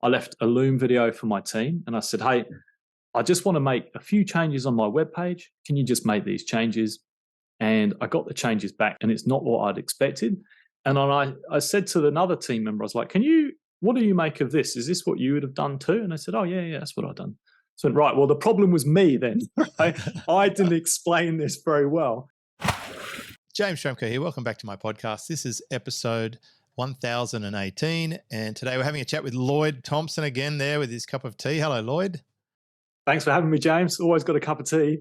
I left a Loom video for my team and I said, hey, I just want to make a few changes on my webpage. Can you just make these changes? And I got the changes back and it's not what I'd expected. And then I said to another team member, I was like, what do you make of this? Is this what you would have done too? And they said, oh, yeah, that's what I've done. So, right, well, the problem was me then. Right? I didn't explain this very well. James Schramko here. Welcome back to my podcast. This is episode 1018. And today we're having a chat with Lloyd Thompson again there with his cup of tea. Hello, Lloyd. Thanks for having me, James. Always got a cup of tea.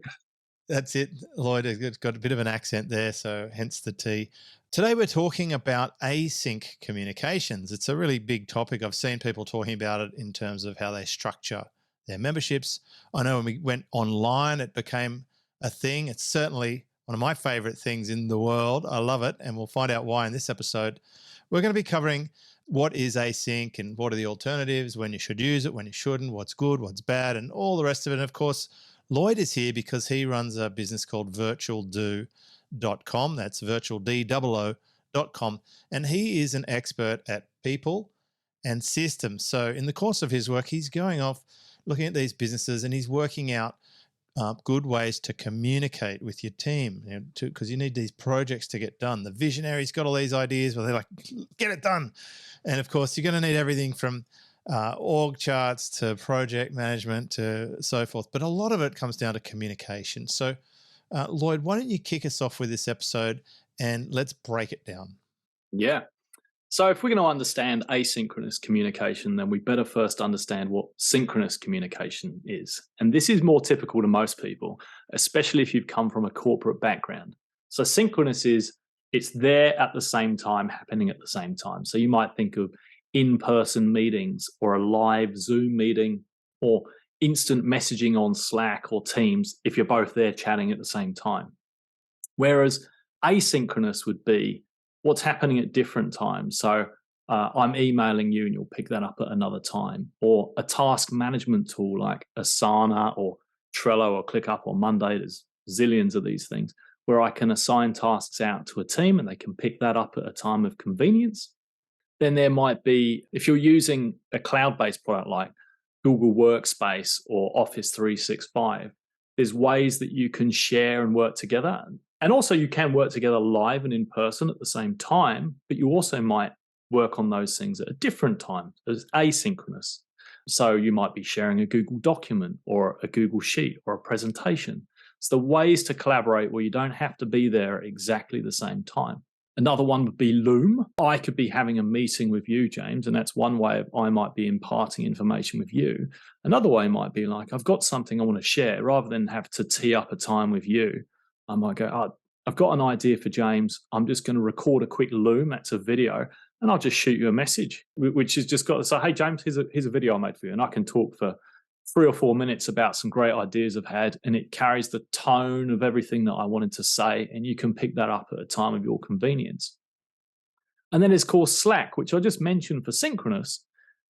That's it. Lloyd has got a bit of an accent there, so hence the tea. Today we're talking about async communications. It's a really big topic. I've seen people talking about it in terms of how they structure their memberships. I know when we went online, it became a thing. It's certainly one of my favorite things in the world. I love it, and we'll find out why in this episode. We're going to be covering what is async and what are the alternatives, when you should use it, when you shouldn't, what's good, what's bad, and all the rest of it. And of course, Lloyd is here because he runs a business called VirtualDOO.com. That's VirtualDOO.com. And he is an expert at people and systems. So in the course of his work, he's going off looking at these businesses and he's working out good ways to communicate with your team, because you need these projects to get done. The visionary's got all these ideas where they're like, get it done. And of course, you're going to need everything from org charts to project management to so forth. But a lot of it comes down to communication. So Lloyd, why don't you kick us off with this episode and let's break it down. Yeah. So if we're going to understand asynchronous communication, then we better first understand what synchronous communication is. And this is more typical to most people, especially if you've come from a corporate background. So synchronous is it's there at the same time, happening at the same time. So you might think of in-person meetings or a live Zoom meeting or instant messaging on Slack or Teams if you're both there chatting at the same time. Whereas asynchronous would be what's happening at different times. So I'm emailing you and you'll pick that up at another time. Or a task management tool like Asana or Trello or ClickUp or Monday. There's zillions of these things where I can assign tasks out to a team and they can pick that up at a time of convenience. Then there might be, if you're using a cloud-based product like Google Workspace or Office 365, there's ways that you can share and work together. And also you can work together live and in person at the same time, but you also might work on those things at a different time as asynchronous. So you might be sharing a Google document or a Google Sheet or a presentation. It's the ways to collaborate where you don't have to be there at exactly the same time. Another one would be Loom. I could be having a meeting with you, James, and that's one way I might be imparting information with you. Another way might be like, I've got something I want to share. Rather than have to tee up a time with you, I might go, oh, I've got an idea for James. I'm just going to record a quick Loom. That's a video. And I'll just shoot you a message, which has just got to say, hey, James, here's a video I made for you. And I can talk for 3 or 4 minutes about some great ideas I've had. And it carries the tone of everything that I wanted to say. And you can pick that up at a time of your convenience. And then there's, of course, Slack, which I just mentioned for synchronous,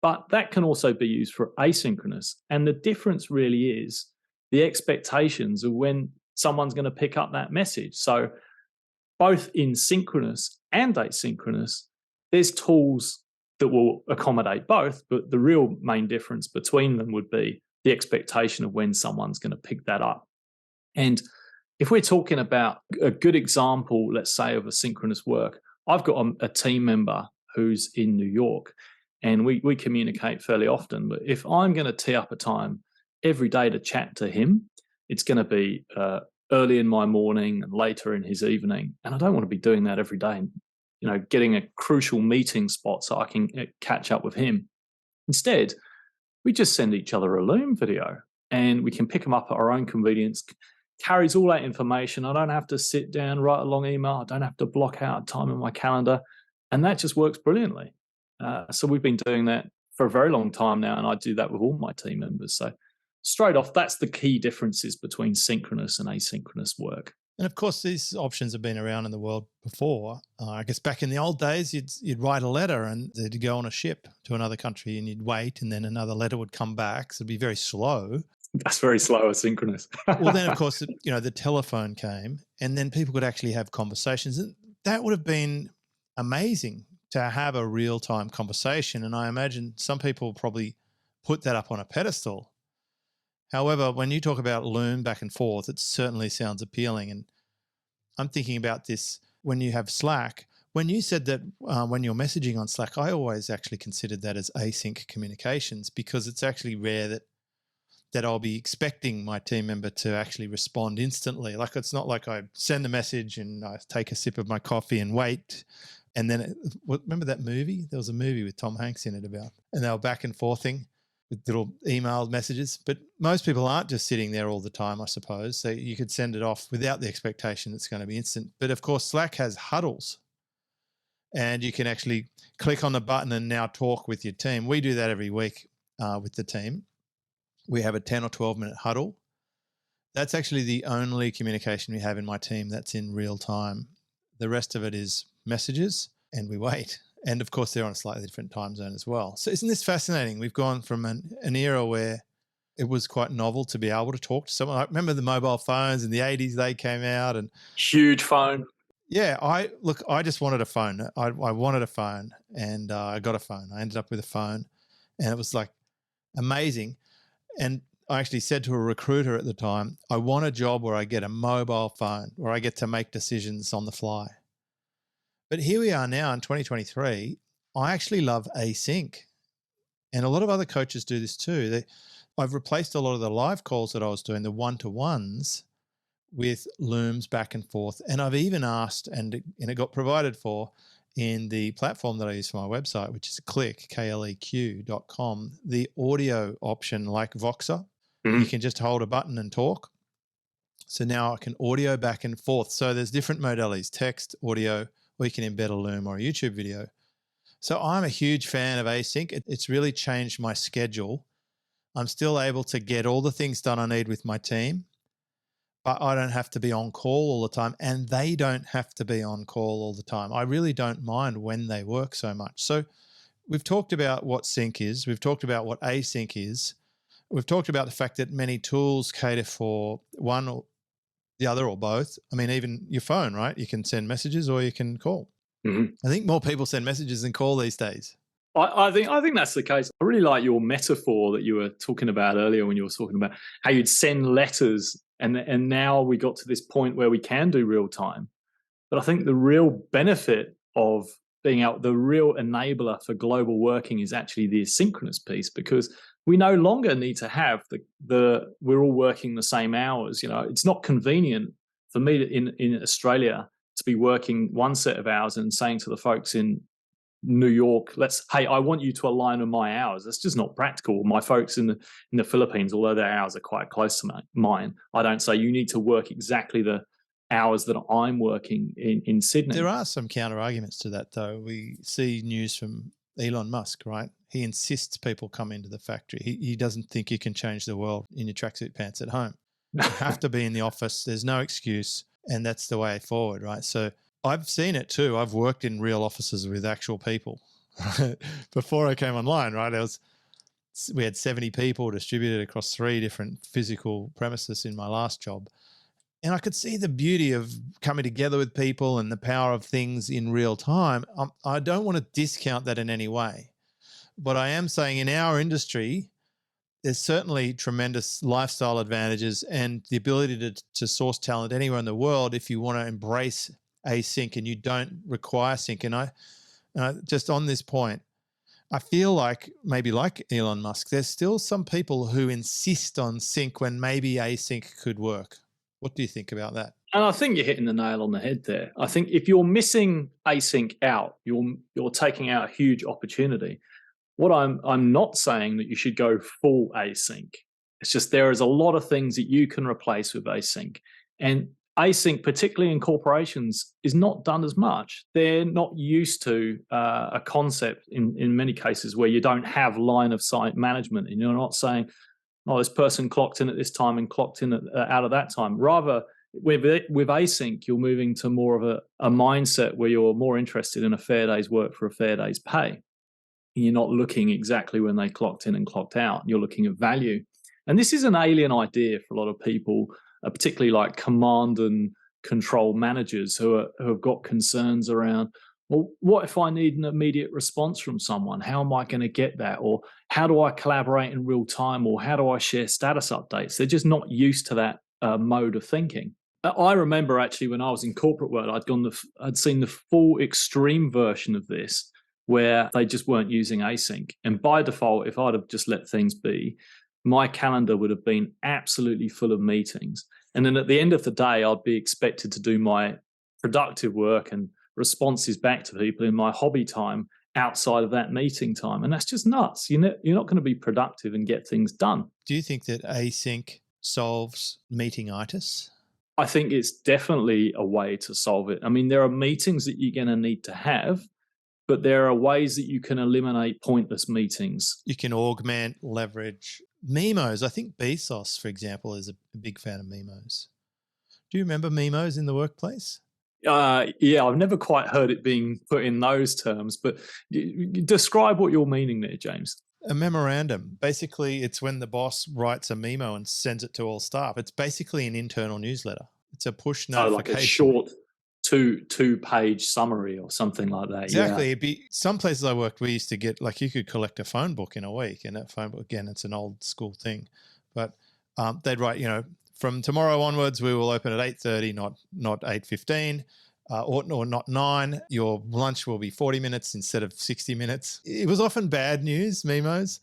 but that can also be used for asynchronous. And the difference really is the expectations of when someone's going to pick up that message. So both in synchronous and asynchronous, there's tools that will accommodate both, but the real main difference between them would be the expectation of when someone's going to pick that up. And if we're talking about a good example, let's say, of asynchronous work, I've got a team member who's in New York and we communicate fairly often, but if I'm going to tee up a time every day to chat to him, it's going to be early in my morning and later in his evening. And I don't want to be doing that every day and, getting a crucial meeting spot so I can catch up with him. Instead, we just send each other a Loom video and we can pick them up at our own convenience. Carries all that information. I don't have to sit down, write a long email. I don't have to block out time in my calendar. And that just works brilliantly. So we've been doing that for a very long time now. And I do that with all my team members. So straight off, that's the key differences between synchronous and asynchronous work. And of course, these options have been around in the world before. I guess back in the old days, you'd write a letter and you'd go on a ship to another country and you'd wait and then another letter would come back. So it'd be very slow. That's very slow, asynchronous. Well, then, of course, the telephone came and then people could actually have conversations. And that would have been amazing to have a real-time conversation. And I imagine some people probably put that up on a pedestal. However, when you talk about Loom back and forth, it certainly sounds appealing. And I'm thinking about this when you have Slack. When you said that when you're messaging on Slack, I always actually considered that as async communications, because it's actually rare that I'll be expecting my team member to actually respond instantly. Like, it's not like I send a message and I take a sip of my coffee and wait. And then, remember that movie? There was a movie with Tom Hanks in it about, and they were back and forthing with little email messages. But most people aren't just sitting there all the time, I suppose. So you could send it off without the expectation it's going to be instant. But of course, Slack has huddles, and you can actually click on the button and now talk with your team. We do that every week with the team. We have a 10 or 12-minute huddle. That's actually the only communication we have in my team that's in real time. The rest of it is messages, and we wait. And of course, they're on a slightly different time zone as well. So isn't this fascinating? We've gone from an era where it was quite novel to be able to talk to someone. I remember the mobile phones in the 80s, they came out. And huge phone. yeah, I just wanted a phone. I wanted a phone, and I got a phone. I ended up with a phone, and it was like amazing. And I actually said to a recruiter at the time, I want a job where I get a mobile phone, where I get to make decisions on the fly. But here we are now in 2023. I actually love async. And a lot of other coaches do this too. I've replaced a lot of the live calls that I was doing, the one-to-ones, with Looms back and forth. And I've even asked, and it got provided for in the platform that I use for my website, which is KLEQ.com, the audio option like Voxer. Mm-hmm. You can just hold a button and talk. So now I can audio back and forth. So there's different modalities, text, audio, or you can embed a Loom or a YouTube video. So I'm a huge fan of async. It's really changed my schedule. I'm still able to get all the things done I need with my team, but I don't have to be on call all the time, and they don't have to be on call all the time. I really don't mind when they work so much. So we've talked about what sync is. We've talked about what async is. We've talked about the fact that many tools cater for one or the other or both. I mean, even your phone, right? You can send messages or you can call. Mm-hmm. I think more people send messages than call these days. I think that's the case. I really like your metaphor that you were talking about earlier when you were talking about how you'd send letters, and now we got to this point where we can do real time. But I think the real benefit of being out, the real enabler for global working is actually the asynchronous piece, because we no longer need to have we're all working the same hours. You know, it's not convenient for me in Australia to be working one set of hours and saying to the folks in New York, hey, I want you to align with my hours. That's just not practical. My folks in the Philippines, although their hours are quite close to mine, I don't say you need to work exactly the hours that I'm working in Sydney. There are some counter arguments to that, though. We see news from Elon Musk, right? He insists people come into the factory. He doesn't think you can change the world in your tracksuit pants at home. You have to be in the office. There's no excuse, and that's the way forward, right? So I've seen it too. I've worked in real offices with actual people. Before I came online, right? We had 70 people distributed across 3 different physical premises in my last job. And I could see the beauty of coming together with people and the power of things in real time. I don't want to discount that in any way. But I am saying in our industry, there's certainly tremendous lifestyle advantages and the ability to source talent anywhere in the world if you want to embrace async and you don't require sync. And I just on this point, I feel like maybe like Elon Musk, there's still some people who insist on sync when maybe async could work. What do you think about that? And I think you're hitting the nail on the head there. I think if you're missing async out, you're taking out a huge opportunity. What I'm not saying that you should go full async. It's just there is a lot of things that you can replace with async. And async, particularly in corporations, is not done as much. They're not used to a concept in many cases where you don't have line of sight management, and you're not saying, oh, this person clocked in at this time and clocked in out of that time. Rather, with async, you're moving to more of a mindset where you're more interested in a fair day's work for a fair day's pay. You're not looking exactly when they clocked in and clocked out. You're looking at value. And this is an alien idea for a lot of people, particularly like command and control managers who have got concerns around, Well, what if I need an immediate response from someone? How am I going to get that? Or how do I collaborate in real time? Or how do I share status updates? They're just not used to that mode of thinking. I remember actually when I was in corporate world, I'd seen the full extreme version of this where they just weren't using async. And by default, if I'd have just let things be, my calendar would have been absolutely full of meetings. And then at the end of the day, I'd be expected to do my productive work and responses back to people in my hobby time outside of that meeting time. And that's just nuts. You're not going to be productive and get things done. Do you think that async solves meetingitis? I think it's definitely a way to solve it. I mean, there are meetings that you're going to need to have, but there are ways that you can eliminate pointless meetings. You can augment, leverage. Memos. I think Bezos, for example, is a big fan of memos. Do you remember memos in the workplace? Yeah, I've never quite heard it being put in those terms, but describe what you're meaning there, James. A memorandum. Basically, it's when the boss writes a memo and sends it to all staff. It's basically an internal newsletter. It's a push notification. Like a short two-page summary or something like that. Exactly. Yeah. It'd be, some places I worked, we used to get, like, you could collect a phone book in a week, and that phone book, again, it's an old school thing, but they'd write, from tomorrow onwards, we will open at 8:30, not 8:15. Or not 9. Your lunch will be 40 minutes instead of 60 minutes. It was often bad news, memos.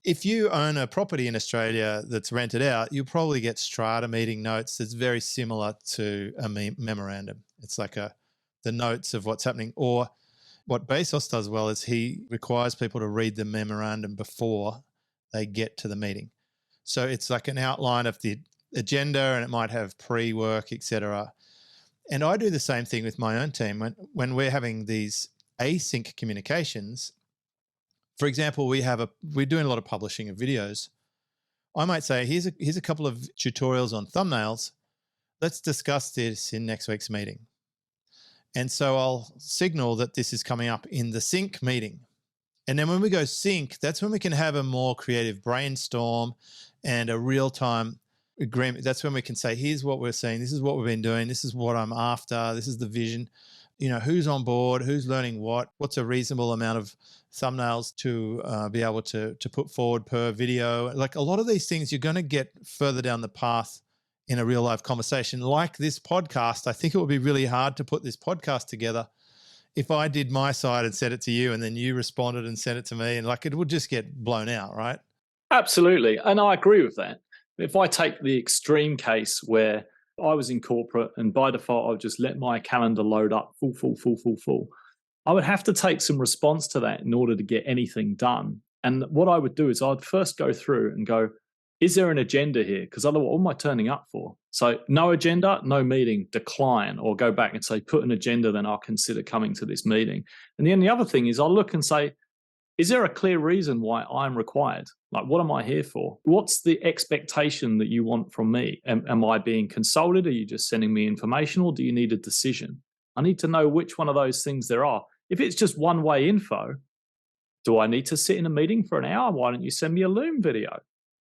If you own a property in Australia that's rented out, you'll probably get strata meeting notes that's very similar to a memorandum. It's like the notes of what's happening. Or what Bezos does well is he requires people to read the memorandum before they get to the meeting. So it's like an outline of the agenda, and it might have pre-work, etc. And I do the same thing with my own team. When we're having these async communications, for example, we're doing a lot of publishing of videos. I might say, here's a couple of tutorials on thumbnails. Let's discuss this in next week's meeting. And so I'll signal that this is coming up in the sync meeting. And then when we go sync, that's when we can have a more creative brainstorm and a real-time agreement. That's when we can say, here's what we're seeing, this is what we've been doing, this is what I'm after, this is the vision, who's on board, who's learning what's a reasonable amount of thumbnails to be able to put forward per video. Like a lot of these things, you're going to get further down the path in a real life conversation like this podcast. I think it would be really hard to put this podcast together if I did my side and sent it to you and then you responded and sent it to me, and like it would just get blown out, right? Absolutely. And I agree with that. If I take the extreme case where I was in corporate and by default, I would just let my calendar load up full, I would have to take some response to that in order to get anything done. And what I would do is I'd first go through and go, is there an agenda here? Because otherwise, what am I turning up for? So no agenda, no meeting, decline, or go back and say, put an agenda, then I'll consider coming to this meeting. And then the other thing is I'll look and say, is there a clear reason why I'm required? Like, what am I here for? What's the expectation that you want from me? Am I being consulted? Are you just sending me information, or do you need a decision? I need to know which one of those things there are. If it's just one-way info, do I need to sit in a meeting for an hour? Why don't you send me a Loom video?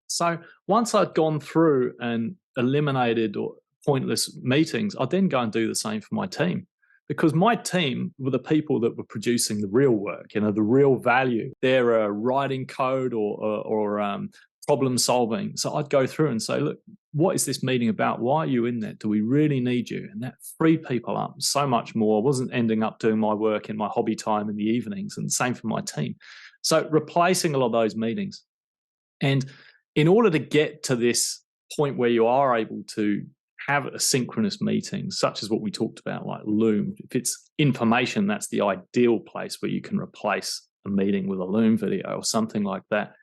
So once I'd gone through and eliminated or pointless meetings, I'd then go and do the same for my team. Because my team were the people that were producing the real work, the real value. They're writing code or problem solving. So I'd go through and say, look, what is this meeting about? Why are you in there? Do we really need you? And that freed people up so much more. I wasn't ending up doing my work in my hobby time in the evenings, and same for my team. So replacing a lot of those meetings. And in order to get to this point where you are able to have asynchronous meetings, such as what we talked about, like Loom. If it's information, that's the ideal place where you can replace a meeting with a Loom video or something like that.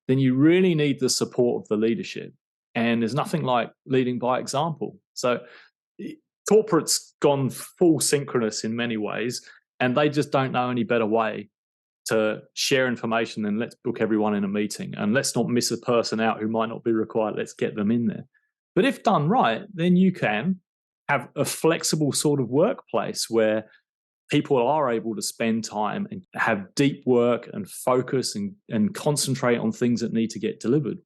Then you really need the support of the leadership. And there's nothing like leading by example. So corporate's gone full synchronous in many ways, and they just don't know any better way to share information than let's book everyone in a meeting and let's not miss a person out who might not be required. Let's get them in there. But if done right, then you can have a flexible sort of workplace where people are able to spend time and have deep work and focus and concentrate on things that need to get delivered.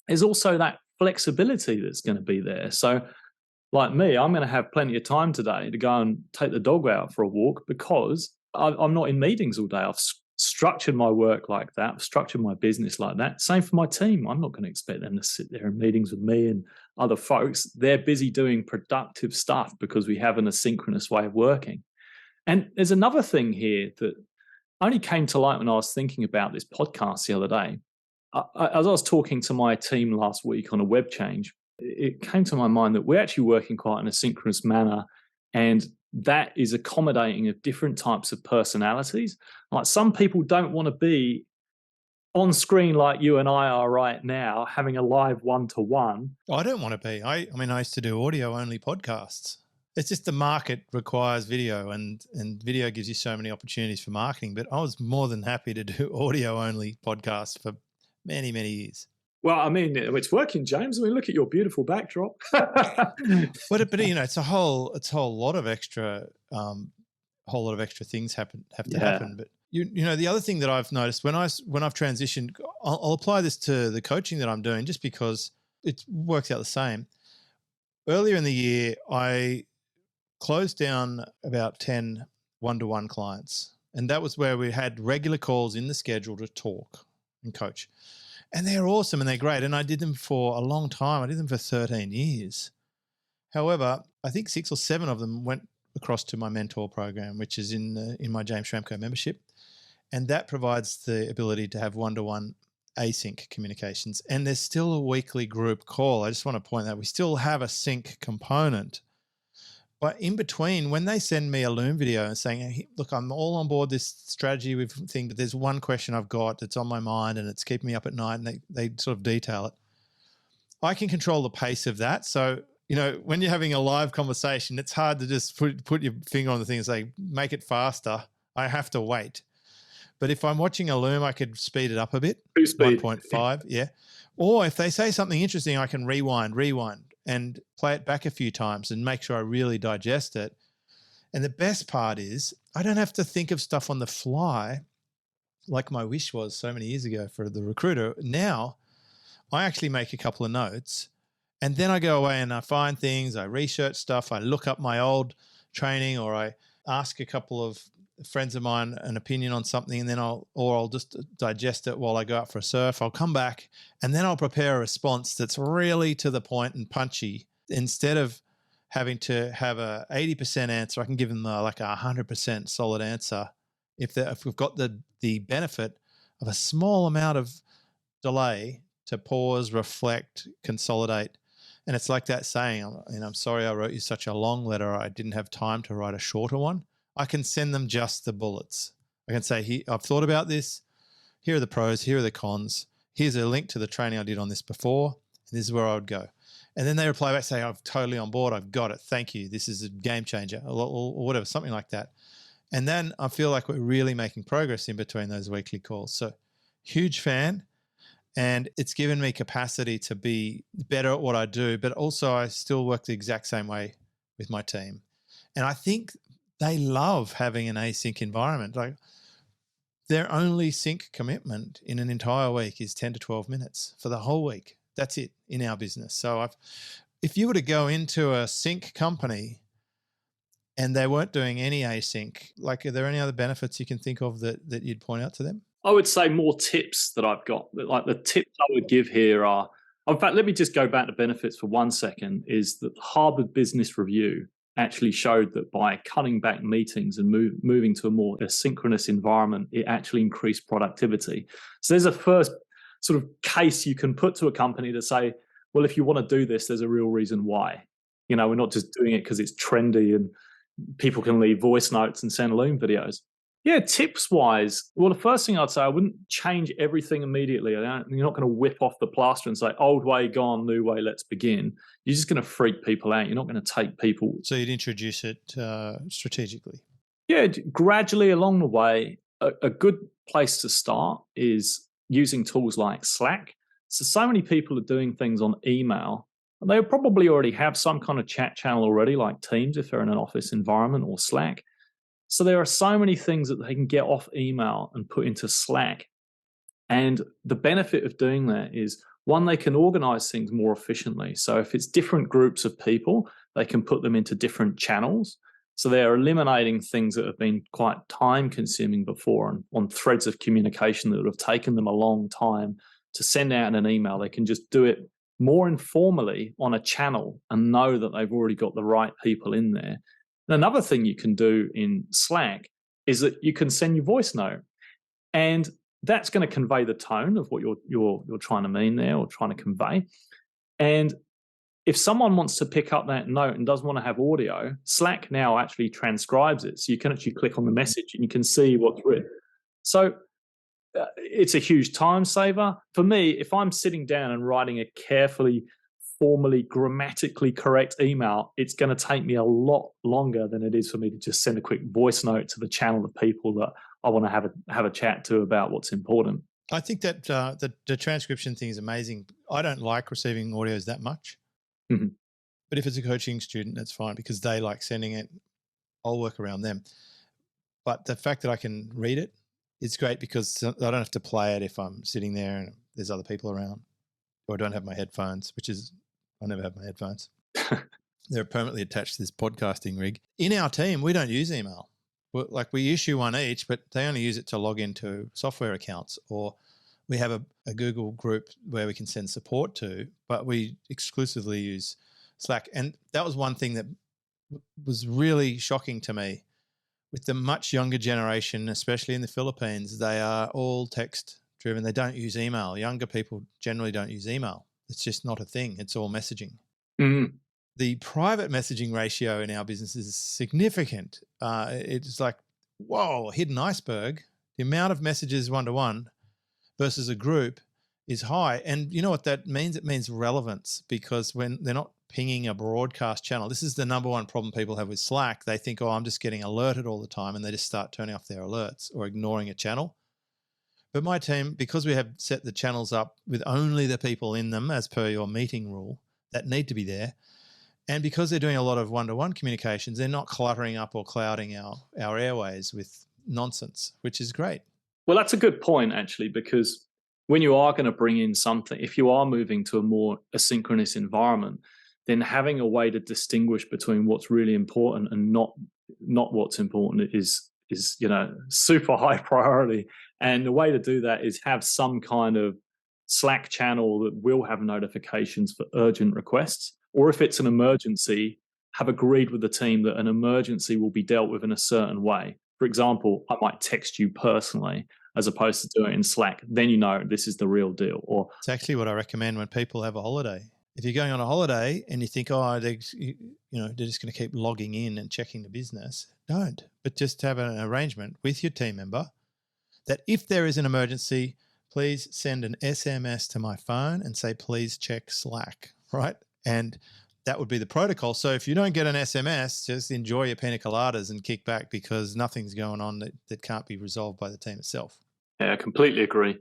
There's also that flexibility that's going to be there. So like me, I'm going to have plenty of time today to go and take the dog out for a walk because I'm not in meetings all day. I've structured my work like that. I've structured my business like that. Same for my team. I'm not going to expect them to sit there in meetings with me and other folks. They're busy doing productive stuff because we have an asynchronous way of working. And there's another thing here that only came to light when I was thinking about this podcast the other day. As I was talking to my team last week on a web change, it came to my mind that we're actually working quite in a synchronous manner, and that is accommodating of different types of personalities. Like some people don't want to be on screen like you and I are right now, having a live one-to-one. I don't want to be. I mean, I used to do audio-only podcasts. It's just the market requires video, and video gives you so many opportunities for marketing. But I was more than happy to do audio-only podcasts for many, many years. Well, I mean, it's working, James. I mean, look at your beautiful backdrop. but you know, it's a whole lot of extra, things have to happen. But you know, the other thing that I've noticed when I've transitioned, I'll apply this to the coaching that I'm doing, just because it works out the same. Earlier in the year, I closed down about 10 one-to-one clients. And that was where we had regular calls in the schedule to talk and coach. And they're awesome and they're great. And I did them for a long time. I did them for 13 years. However, I think 6 or 7 of them went across to my mentor program, which is in my James Schramko membership. And that provides the ability to have one-to-one async communications. And there's still a weekly group call. I just want to point out, we still have a sync component. But in between, when they send me a Loom video and saying, hey, look, I'm all on board this strategy thing, but there's one question I've got that's on my mind and it's keeping me up at night, and they sort of detail it, I can control the pace of that. So, you know, when you're having a live conversation, it's hard to just put your finger on the thing and say, make it faster. I have to wait. But if I'm watching a Loom, I could speed it up a bit, 1.5, yeah. Or if they say something interesting, I can rewind, and play it back a few times and make sure I really digest it. And the best part is I don't have to think of stuff on the fly like my wish was so many years ago for the recruiter. Now I actually make a couple of notes, and then I go away and I find things, I research stuff, I look up my old training, or I ask a couple of friends of mine an opinion on something, and then I'll just digest it while I go out for a surf. I'll come back and then I'll prepare a response that's really to the point and punchy. Instead of having to have a 80% answer, I can give them like a 100% solid answer. If we've got the benefit of a small amount of delay to pause, reflect, consolidate. And it's like that saying, I'm sorry I wrote you such a long letter. I didn't have time to write a shorter one. I can send them just the bullets. I can say, I've thought about this. Here are the pros. Here are the cons. Here's a link to the training I did on this before. And this is where I would go. And then they reply back, say, I'm totally on board. I've got it. Thank you. This is a game changer, or whatever, something like that. And then I feel like we're really making progress in between those weekly calls. So huge fan. And it's given me capacity to be better at what I do, but also I still work the exact same way with my team. And I think they love having an async environment. Like, their only sync commitment in an entire week is 10 to 12 minutes for the whole week. That's it in our business. So if you were to go into a sync company and they weren't doing any async, like, are there any other benefits you can think of that you'd point out to them? I would say more tips that I've got. Like, the tips I would give here are, in fact, let me just go back to benefits for 1 second, is that the Harvard Business Review actually showed that by cutting back meetings and moving to a more asynchronous environment, it actually increased productivity. So there's a first sort of case you can put to a company to say, well, if you want to do this, there's a real reason why. You know, we're not just doing it because it's trendy and people can leave voice notes and send Loom videos. Yeah, tips-wise, well, the first thing I'd say, I wouldn't change everything immediately. You're not going to whip off the plaster and say, old way gone, new way, let's begin. You're just going to freak people out. You're not going to take people. So you'd introduce it strategically? Yeah, gradually along the way. A good place to start is using tools like Slack. So many people are doing things on email. And they probably already have some kind of chat channel already, like Teams if they're in an office environment, or Slack. So there are so many things that they can get off email and put into Slack. And the benefit of doing that is, one, they can organize things more efficiently. So if it's different groups of people, they can put them into different channels. So they're eliminating things that have been quite time consuming before on threads of communication that would have taken them a long time to send out in an email. They can just do it more informally on a channel and know that they've already got the right people in there. And another thing you can do in Slack is that you can send your voice note, and that's going to convey the tone of what you're trying to mean there or trying to convey. And if someone wants to pick up that note and doesn't want to have audio, Slack now actually transcribes it. So you can actually click on the message and you can see what's written. So it's a huge time saver. For me, if I'm sitting down and writing a carefully, formally, grammatically correct email, it's going to take me a lot longer than it is for me to just send a quick voice note to the channel of people that I want to have a chat to about what's important. I think that the transcription thing is amazing. I don't like receiving audios that much. Mm-hmm. But if it's a coaching student, that's fine because they like sending it. I'll work around them. But the fact that I can read it, it's great because I don't have to play it if I'm sitting there and there's other people around, or I don't have my headphones, I never have my headphones. They're permanently attached to this podcasting rig. In our team, we don't use email. We issue one each, but they only use it to log into software accounts, or we have a Google group where we can send support to, but we exclusively use Slack. And that was one thing that was really shocking to me. With the much younger generation, especially in the Philippines, they are all text driven. They don't use email. Younger people generally don't use email. It's just not a thing. It's all messaging. Mm-hmm. The private messaging ratio in our business is significant. It's like, whoa, hidden iceberg. The amount of messages one-to-one versus a group is high. And you know what that means? It means relevance, because when they're not pinging a broadcast channel, this is the number one problem people have with Slack. They think, oh, I'm just getting alerted all the time, and they just start turning off their alerts or ignoring a channel. But my team, because we have set the channels up with only the people in them as per your meeting rule that need to be there, and because they're doing a lot of one-to-one communications, they're not cluttering up or clouding our airways with nonsense, which is great. Well, that's a good point, actually, because when you are going to bring in something, if you are moving to a more asynchronous environment, then having a way to distinguish between what's really important and not what's important is super high priority. And the way to do that is have some kind of Slack channel that will have notifications for urgent requests, or if it's an emergency, have agreed with the team that an emergency will be dealt with in a certain way. For example, I might text you personally as opposed to doing it in Slack. Then you know this is the real deal. Or it's actually what I recommend when people have a holiday. If you're going on a holiday and you think, oh, they're just going to keep logging in and checking the business, don't. But just have an arrangement with your team member that if there is an emergency, please send an SMS to my phone and say, please check Slack, right? And that would be the protocol. So if you don't get an SMS, just enjoy your pina coladas and kick back, because nothing's going on that can't be resolved by the team itself. Yeah, I completely agree.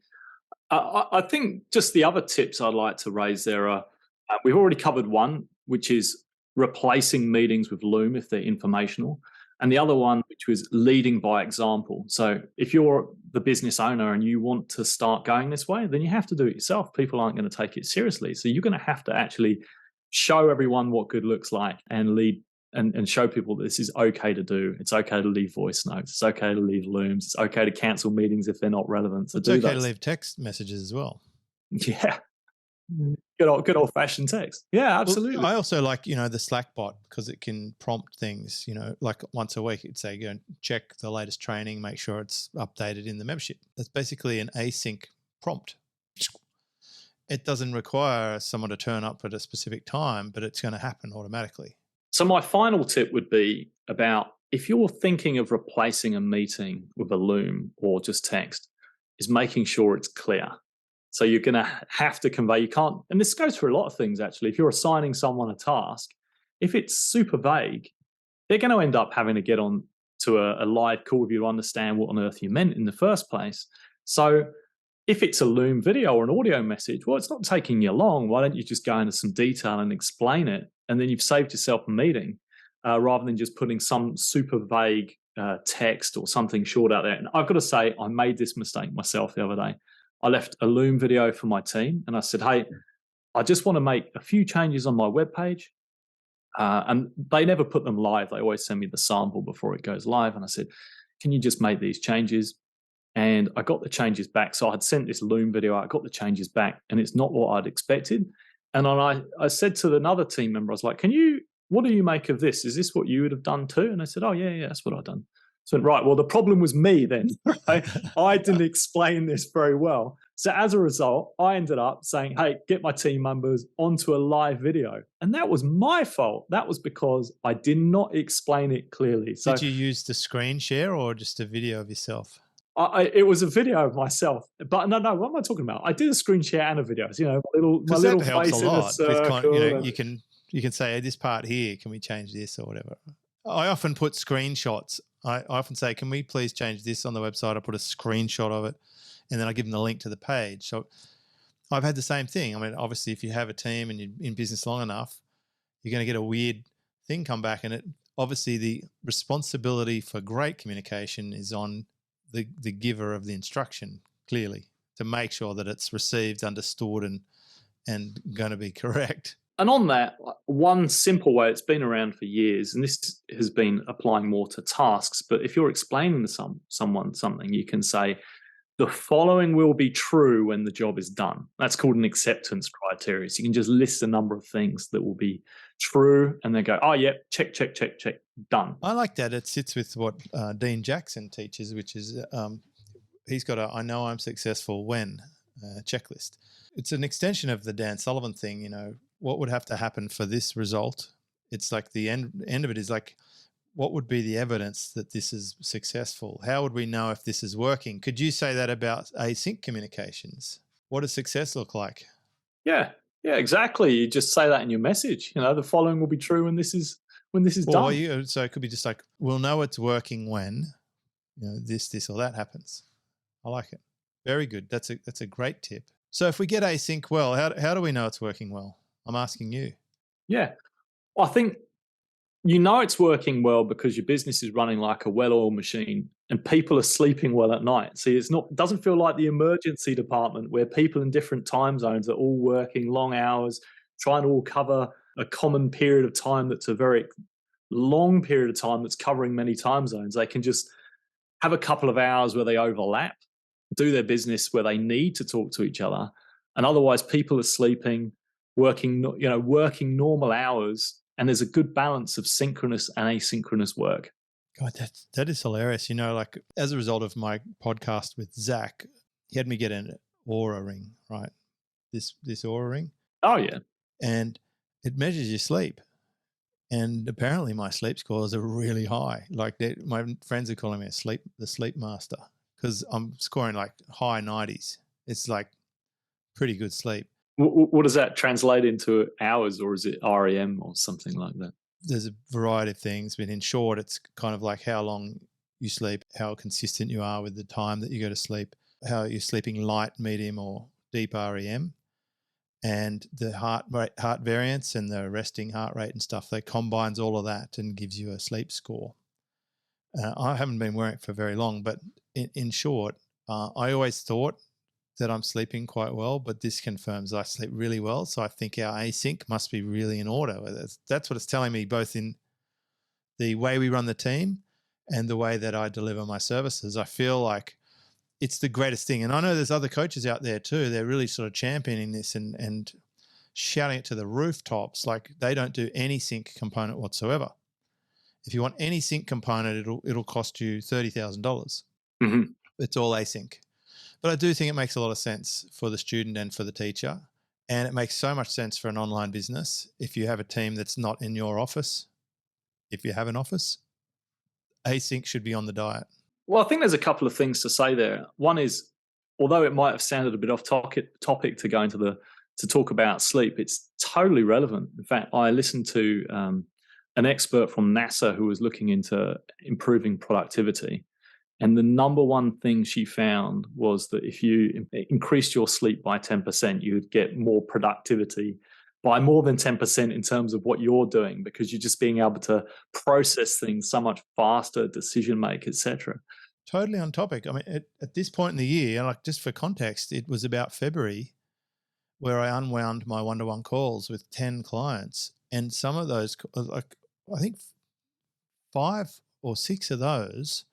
I think just the other tips I'd like to raise there are, we've already covered one, which is replacing meetings with Loom if they're informational. And the other one, which was leading by example. So if you're the business owner and you want to start going this way, then you have to do it yourself. People aren't going to take it seriously. So you're going to have to actually show everyone what good looks like and lead and show people that this is okay to do. It's okay to leave voice notes. It's okay to leave Looms. It's okay to cancel meetings if they're not relevant. So it's okay to leave text messages as well. Yeah. Good old fashioned text. Yeah, absolutely. Well, I also like, the Slack bot, because it can prompt things, like once a week it'd say, go and check the latest training, make sure it's updated in the membership. That's basically an async prompt. It doesn't require someone to turn up at a specific time, but it's going to happen automatically. So my final tip would be about, if you're thinking of replacing a meeting with a Loom or just text, is making sure it's clear. So you're going to have to convey, you can't, and this goes for a lot of things actually. If you're assigning someone a task, if it's super vague, they're going to end up having to get on to a live call with you to understand what on earth you meant in the first place. So if it's a Loom video or an audio message, well, it's not taking you long. Why don't you just go into some detail and explain it? And then you've saved yourself a meeting rather than just putting some super vague text or something short out there. And I've got to say, I made this mistake myself the other day. I left a Loom video for my team and I said, hey, I just want to make a few changes on my webpage. And they never put them live. They always send me the sample before it goes live. And I said, can you just make these changes? And I got the changes back. So I had sent this Loom video. I got the changes back, and it's not what I'd expected. And then I said to another team member, I was like, what do you make of this? Is this what you would have done too? And they said, oh, yeah, that's what I've done. So, right, well, the problem was me then. Right? I didn't explain this very well. So as a result, I ended up saying, hey, get my team members onto a live video. And that was my fault. That was because I did not explain it clearly. So did you use the screen share or just a video of yourself? It was a video of myself, but no. What am I talking about? I did a screen share and a video. You know, my little helps face a lot. in a circle. You can say, hey, this part here, can we change this or whatever? I often put screenshots. I often say, can we please change this on the website? I put a screenshot of it, and then I give them the link to the page. So I've had the same thing. I mean, obviously, if you have a team and you're in business long enough, you're going to get a weird thing come back, and obviously the responsibility for great communication is on the giver of the instruction, clearly, to make sure that it's received, understood, and going to be correct. And on that, one simple way, it's been around for years, and this has been applying more to tasks, but if you're explaining to someone something, you can say, the following will be true when the job is done. That's called an acceptance criteria. So you can just list a number of things that will be true, and they go, oh, yeah, check, done. I like that. It sits with what Dean Jackson teaches, which is he's got I know I'm successful when checklist. It's an extension of the Dan Sullivan thing, you know, what would have to happen for this result? It's like the end of it is like, what would be the evidence that this is successful? How would we know if this is working? Could you say that about async communications? What does success look like? Yeah, exactly. You just say that in your message. You know, the following will be true when this is done. So it could be just like, we'll know it's working when, you know, this or that happens. I like it. Very good. That's a great tip. So if we get async well, how do we know it's working well? I'm asking you. Yeah. Well, I think you know it's working well because your business is running like a well-oiled machine and people are sleeping well at night. See, it doesn't feel like the emergency department where people in different time zones are all working long hours, trying to all cover a common period of time that's a very long period of time that's covering many time zones. They can just have a couple of hours where they overlap, do their business where they need to talk to each other, and otherwise people are sleeping, working normal hours, and there's a good balance of synchronous and asynchronous work. God, that is hilarious. You know, like as a result of my podcast with Zach, he had me get an Aura ring, right? This Aura ring. Oh yeah, and it measures your sleep. And apparently my sleep scores are really high. Like my friends are calling me the sleep master because I'm scoring like high 90s. It's like pretty good sleep. What does that translate into hours, or is it REM or something like that? There's a variety of things, but in short, it's kind of like how long you sleep, how consistent you are with the time that you go to sleep, how you're sleeping light, medium, or deep REM. And the heart variance and the resting heart rate and stuff, that combines all of that and gives you a sleep score. I haven't been wearing it for very long, but in short, I always thought that I'm sleeping quite well, but this confirms I sleep really well. So I think our async must be really in order. That's what it's telling me, both in the way we run the team and the way that I deliver my services. I feel like it's the greatest thing. And I know there's other coaches out there too. They're really sort of championing this and shouting it to the rooftops. Like they don't do any sync component whatsoever. If you want any sync component, it'll cost you $30,000. Mm-hmm. It's all async. But I do think it makes a lot of sense for the student and for the teacher. And it makes so much sense for an online business. If you have a team that's not in your office, if you have an office, async should be on the diet. Well, I think there's a couple of things to say there. One is, although it might have sounded a bit off topic to go into to talk about sleep, it's totally relevant. In fact, I listened to an expert from NASA who was looking into improving productivity. And the number one thing she found was that if you increased your sleep by 10%, you would get more productivity by more than 10% in terms of what you're doing, because you're just being able to process things so much faster, decision make, etc. Totally on topic. I mean, at this point in the year, like just for context, it was about February where I unwound my one-to-one calls with 10 clients, And some of those, like I think 5 or 6 of those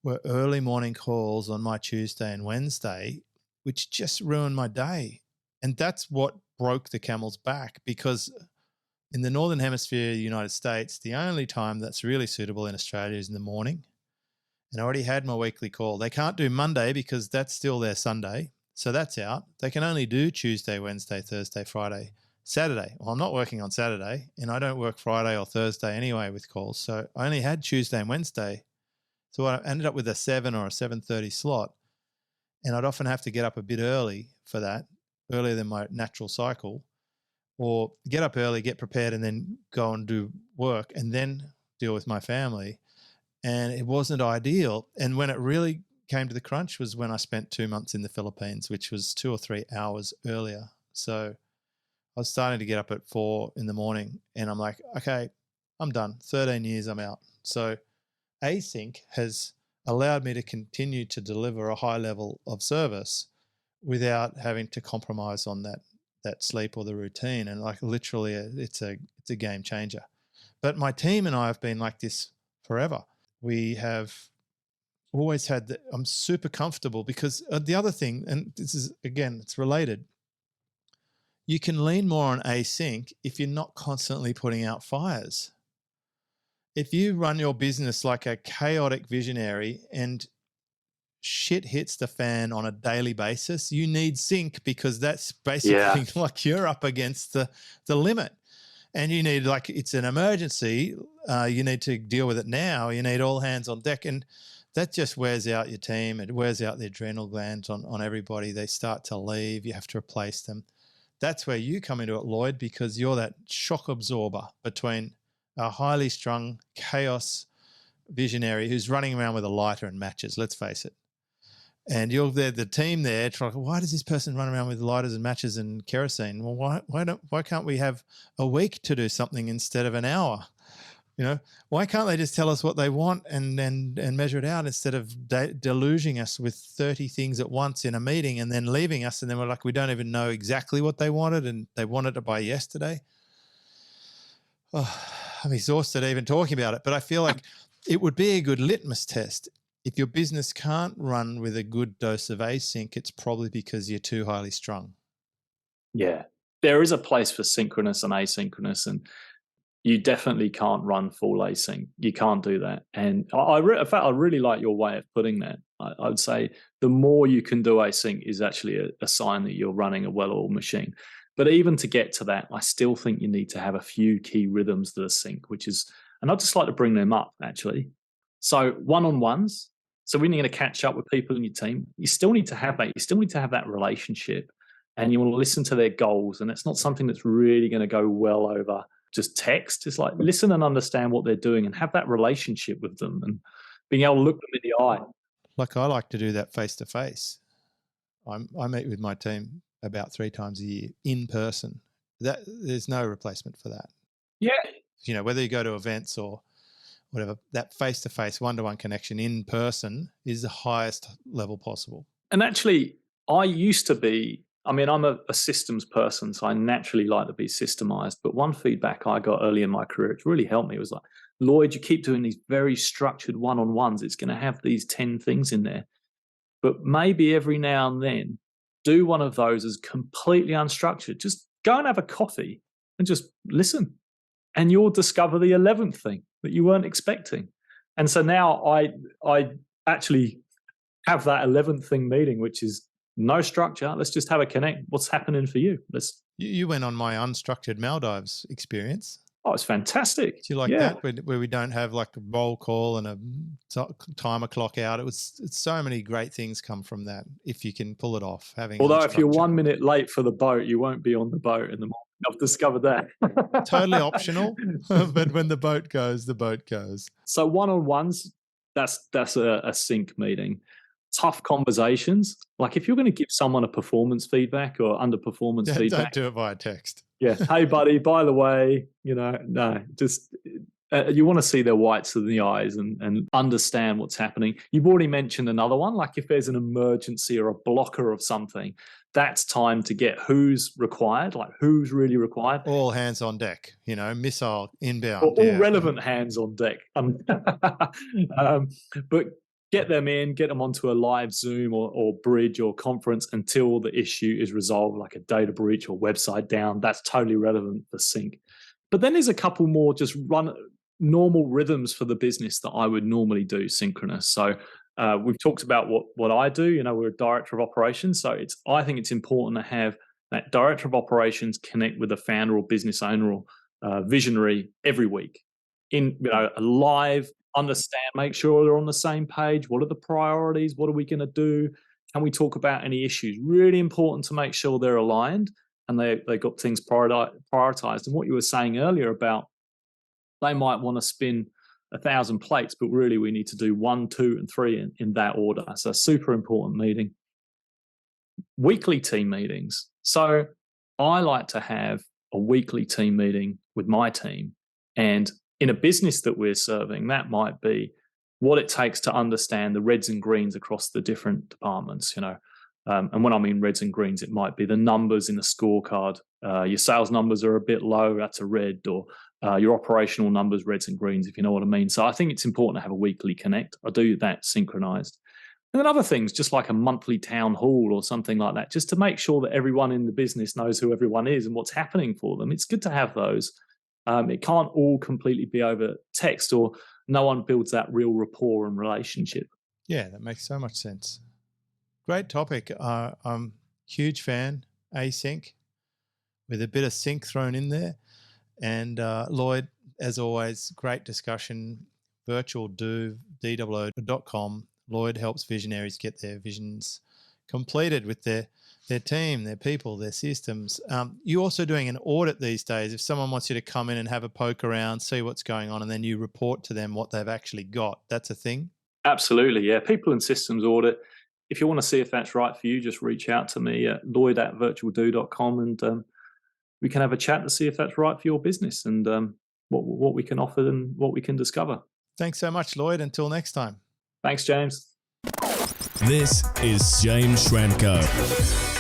were early morning calls on my Tuesday and Wednesday, which just ruined my day. And that's what broke the camel's back, because in the Northern Hemisphere, United States, the only time that's really suitable in Australia is in the morning. And I already had my weekly call. They can't do Monday because that's still their Sunday. So that's out. They can only do Tuesday, Wednesday, Thursday, Friday, Saturday. Well, I'm not working on Saturday, and I don't work Friday or Thursday anyway with calls. So I only had Tuesday and Wednesday. So I ended up with a 7 or a 7:30 slot. And I'd often have to get up a bit early for that, earlier than my natural cycle, or get up early, get prepared, and then go and do work and then deal with my family. And it wasn't ideal. And when it really came to the crunch was when I spent 2 months in the Philippines, which was 2 or 3 hours earlier. So I was starting to get up at 4 in the morning, and I'm like, okay, I'm done. 13 years, I'm out. So Async has allowed me to continue to deliver a high level of service without having to compromise on that sleep or the routine. And like literally it's a game changer. But my team and I have been like this forever. We have always had I'm super comfortable because the other thing, and this is, again, it's related, you can lean more on async if you're not constantly putting out fires. If you run your business like a chaotic visionary and shit hits the fan on a daily basis, you need sync, because that's basically like you're up against the limit. And you need, like, it's an emergency. You need to deal with it now. You need all hands on deck. And that just wears out your team. It wears out the adrenal glands on everybody. They start to leave. You have to replace them. That's where you come into it, Lloyd, because you're that shock absorber between a highly strung chaos visionary who's running around with a lighter and matches, let's face it. And you're there, the team there, trying, why does this person run around with lighters and matches and kerosene? Well, why can't we have a week to do something instead of an hour? You know, why can't they just tell us what they want and measure it out instead of deluging us with 30 things at once in a meeting and then leaving us, and then we're like, we don't even know exactly what they wanted and they wanted it by yesterday. Oh, I'm exhausted even talking about it, but I feel like it would be a good litmus test. If your business can't run with a good dose of async, it's probably because you're too highly strung. Yeah, there is a place for synchronous and asynchronous, and you definitely can't run full async. You can't do that. And in fact, I really like your way of putting that. I would say the more you can do async is actually a sign that you're running a well-oiled machine. But even to get to that, I still think you need to have a few key rhythms that are sync, which is, and I'd just like to bring them up actually. So one-on-ones. So when you're going to catch up with people in your team, you still need to have that. You still need to have that relationship, and you want to listen to their goals. And it's not something that's really going to go well over just text. It's like listen and understand what they're doing and have that relationship with them and being able to look them in the eye. Like I like to do that face to face. I meet with my team about 3 times a year in person. That there's no replacement for that. Yeah. You know, whether you go to events or whatever, that face-to-face, one-to-one connection in person is the highest level possible. And actually, I used to be, I mean, I'm a systems person, so I naturally like to be systemized. But one feedback I got early in my career, it really helped me, was like, Lloyd, you keep doing these very structured one-on-ones. It's going to have these 10 things in there. But maybe every now and then, do one of those as completely unstructured. Just go and have a coffee and just listen. And you'll discover the 11th thing that you weren't expecting. And so now I actually have that 11th thing meeting, which is no structure. Let's just have a connect. What's happening for you? You went on my unstructured Maldives experience. Oh, it's fantastic. Do you like that? Where we don't have like a roll call and a timer clock out. It's so many great things come from that if you can pull it off. Although if you're 1 minute late for the boat, you won't be on the boat in the morning. I've discovered that. Totally optional, but when the boat goes, the boat goes. So one-on-ones, that's a sync meeting. Tough conversations, like if you're going to give someone a performance feedback or underperformance feedback, don't do it via text. Yeah, hey buddy, by the way, no, just you want to see their whites of the eyes and understand what's happening. You've already mentioned another one, like if there's an emergency or a blocker of something, that's time to get who's required, like who's really required. All hands on deck, missile inbound. All relevant hands on deck. But get them in, get them onto a live Zoom or bridge or conference until the issue is resolved, like a data breach or website down. That's totally relevant for sync. But then there's a couple more just run normal rhythms for the business that I would normally do synchronous. So we've talked about what I do. We're a director of operations. So I think it's important to have that director of operations connect with the founder or business owner or visionary every week in a live understand, make sure they're on the same page. What are the priorities? What are we going to do? Can we talk about any issues? Really important to make sure they're aligned and they got things prioritized. And what you were saying earlier about they might want to spin 1,000 plates, but really we need to do 1, 2, and 3 in that order. So super important meeting. Weekly team meetings. So I like to have a weekly team meeting with my team. And in a business that we're serving, that might be what it takes to understand the reds and greens across the different departments, and when I mean reds and greens, it might be the numbers in the scorecard. Your sales numbers are a bit low, that's a red, or your operational numbers, reds and greens, if you know what I mean. So I think it's important to have a weekly connect. I do that synchronized. And then other things, just like a monthly town hall or something like that, just to make sure that everyone in the business knows who everyone is and what's happening for them. It's good to have those. It can't all completely be over text, or no one builds that real rapport and relationship. Yeah, that makes so much sense. Great topic. I'm huge fan, async, with a bit of sync thrown in there. And Lloyd, as always, great discussion. VirtualDOO, DOO.com. Lloyd helps visionaries get their visions completed with their team, their people, their systems. You're also doing an audit these days. If someone wants you to come in and have a poke around, see what's going on, and then you report to them what they've actually got. That's a thing? Absolutely, yeah. People and systems audit. If you want to see if that's right for you, just reach out to me at Lloyd@virtualdoo.com, and we can have a chat to see if that's right for your business and what we can offer and what we can discover. Thanks so much, Lloyd. Until next time. Thanks, James. This is James Schramko.